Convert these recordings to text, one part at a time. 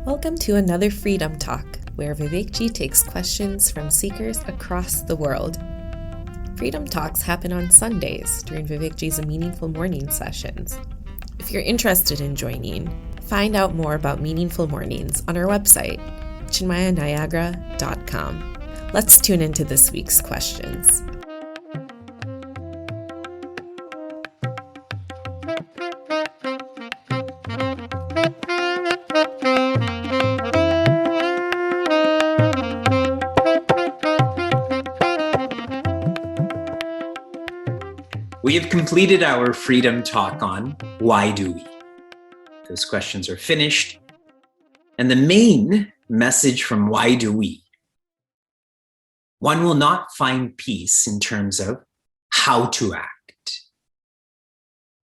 Welcome to another Freedom Talk, where Vivekji takes questions from seekers across the world. Freedom Talks happen on Sundays during Vivekji's Meaningful Morning sessions. If you're interested in joining, find out more about Meaningful Mornings on our website, chinmayaniagara.com. Let's tune into this week's questions. We have completed our Freedom Talk on why do we? Those questions are finished. And the main message from why do we? One will not find peace in terms of how to act.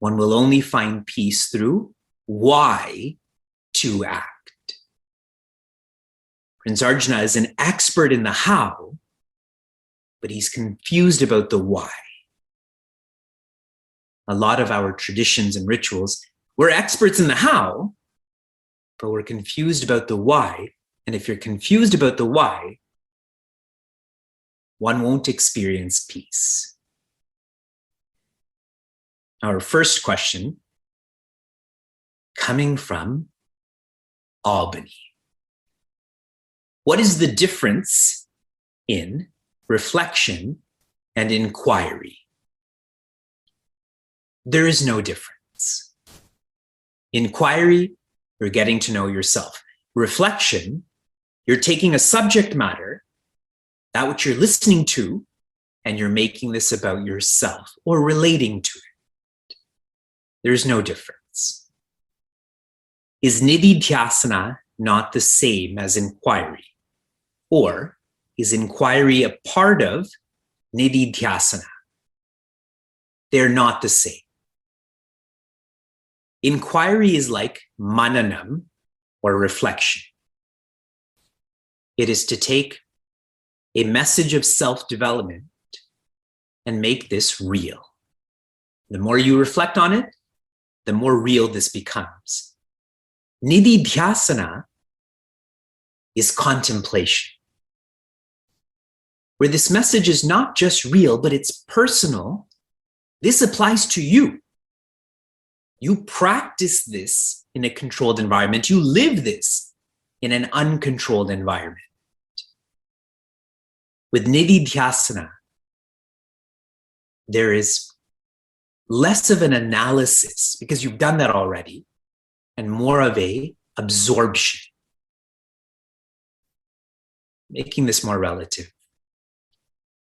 One will only find peace through why to act. Prince Arjuna is an expert in the how, but he's confused about the why. A lot of our traditions and rituals, we're experts in the how, but we're confused about the why. And if you're confused about the why, one won't experience peace. Our first question, coming from Albany. What is the difference in reflection and inquiry? There is no difference. Inquiry, you're getting to know yourself. Reflection, you're taking a subject matter, that which you're listening to, and you're making this about yourself or relating to it. There's no difference. Is nididhyasana not the same as inquiry? Or is inquiry a part of nididhyasana? They're not the same. Inquiry is like mananam, or reflection. It is to take a message of self-development and make this real. The more you reflect on it, the more real this becomes. Nididhyasana is contemplation, where this message is not just real, but it's personal. This applies to you. You practice this in a controlled environment. You live this in an uncontrolled environment. With nididhyasana, there is less of an analysis because you've done that already, and more of a absorption. Making this more relative.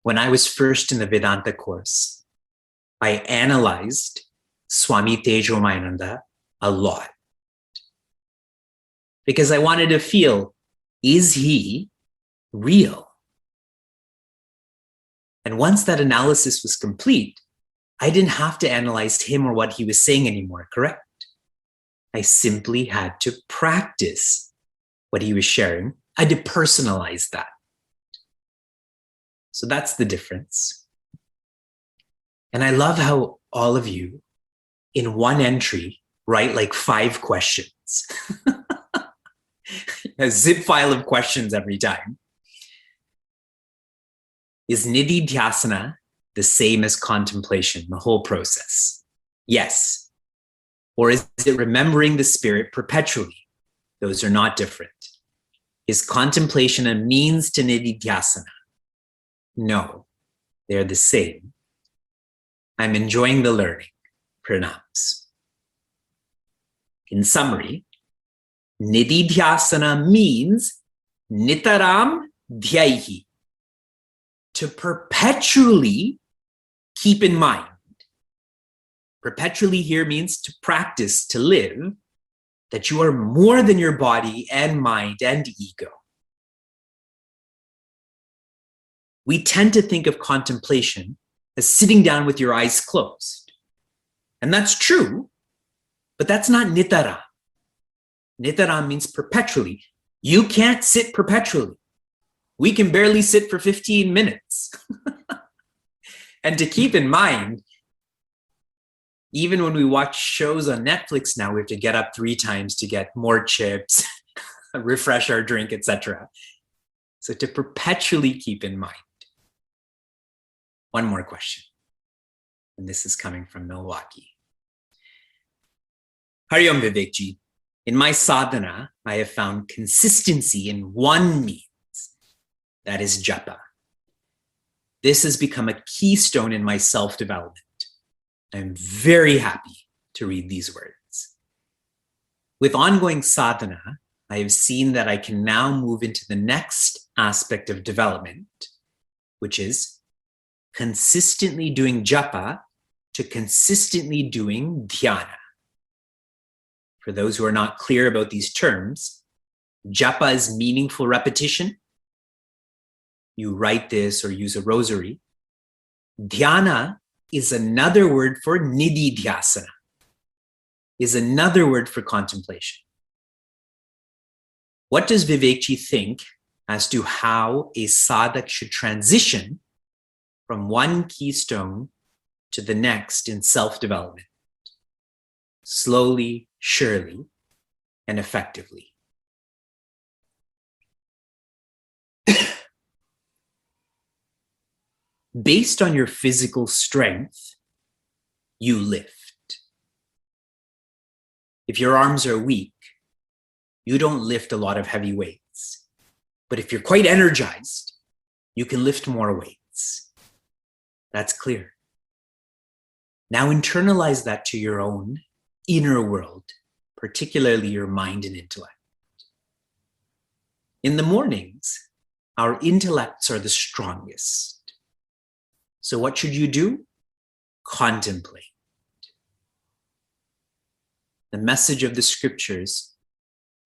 When I was first in the Vedanta course, I analyzed Swami Tejomayananda a lot because I wanted to feel, is he real? And once that analysis was complete, I didn't have to analyze him or what he was saying anymore, correct? I simply had to practice what he was sharing. I had to personalize that. So that's the difference. And I love how all of you in one entry write like 5 questions. A zip file of questions every time. Is nididhyasana the same as contemplation, the whole process? Yes. Or is it remembering the spirit perpetually? Those are not different. Is contemplation a means to nididhyasana? No, they're the same. I'm enjoying the learning. Pranams. In summary, nididhyasana means nitaram dhyaihi, to perpetually keep in mind. Perpetually here means to practice, to live, that you are more than your body and mind and ego. We tend to think of contemplation as sitting down with your eyes closed. And that's true, but that's not nitaram. Nitaram means perpetually. You can't sit perpetually. We can barely sit for 15 minutes. And to keep in mind, even when we watch shows on Netflix now, we have to get up 3 times to get more chips, refresh our drink, etc. So to perpetually keep in mind. One more question. And this is coming from Milwaukee. Hariom Vivekji. In my sadhana, I have found consistency in one means, that is japa. This has become a keystone in my self-development. I'm very happy to read these words. With ongoing sadhana, I have seen that I can now move into the next aspect of development, which is consistently doing japa to consistently doing dhyana. For those who are not clear about these terms, japa is meaningful repetition. You write this or use a rosary. Dhyana is another word for nididhyasana, is another word for contemplation. What does Vivekji think as to how a sadhak should transition from one keystone to the next in self-development? Slowly, surely, and effectively. Based on your physical strength, you lift. If your arms are weak, you don't lift a lot of heavy weights. But if you're quite energized, you can lift more weights. That's clear. Now internalize that to your own inner world, particularly your mind and intellect. In the mornings, our intellects are the strongest. So what should you do? Contemplate. The message of the scriptures,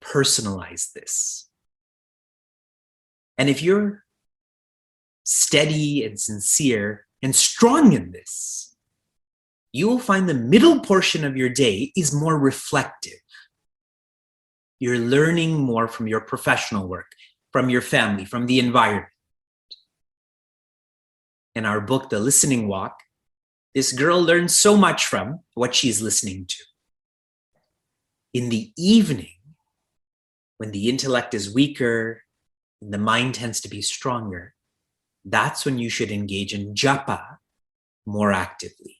personalize this. And if you're steady and sincere and strong in this, you will find the middle portion of your day is more reflective. You're learning more from your professional work, from your family, from the environment. In our book, The Listening Walk, this girl learns so much from what she's listening to. In the evening, when the intellect is weaker and the mind tends to be stronger, that's when you should engage in japa more actively.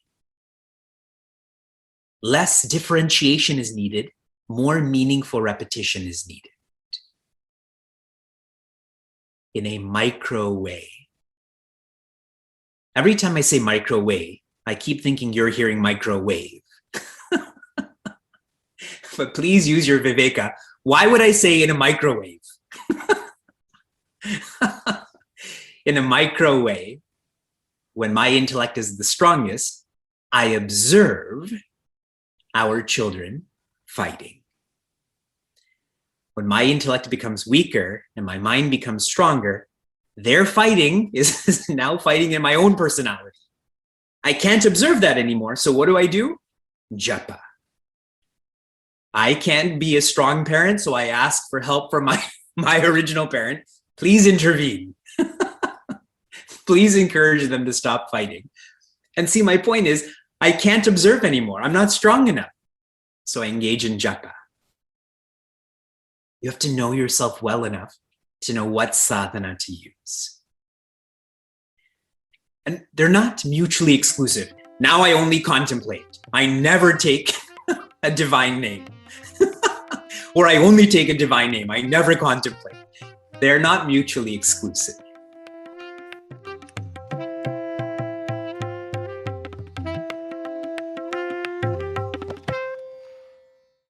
Less differentiation is needed, more meaningful repetition is needed. In a micro way. Every time I say microwave, I keep thinking you're hearing microwave. But please use your viveka. Why would I say in a microwave? In a microwave, when my intellect is the strongest, I observe our children fighting. When my intellect becomes weaker and my mind becomes stronger, their fighting is now fighting in my own personality. I can't observe that anymore. So what do? Japa. I can't be a strong parent, so I ask for help from my original parent. Please intervene. Please encourage them to stop fighting. And see, my point is, I can't observe anymore. I'm not strong enough. So I engage in japa. You have to know yourself well enough to know what sadhana to use. And they're not mutually exclusive. Now I only contemplate. I never take a divine name. Or I only take a divine name. I never contemplate. They're not mutually exclusive.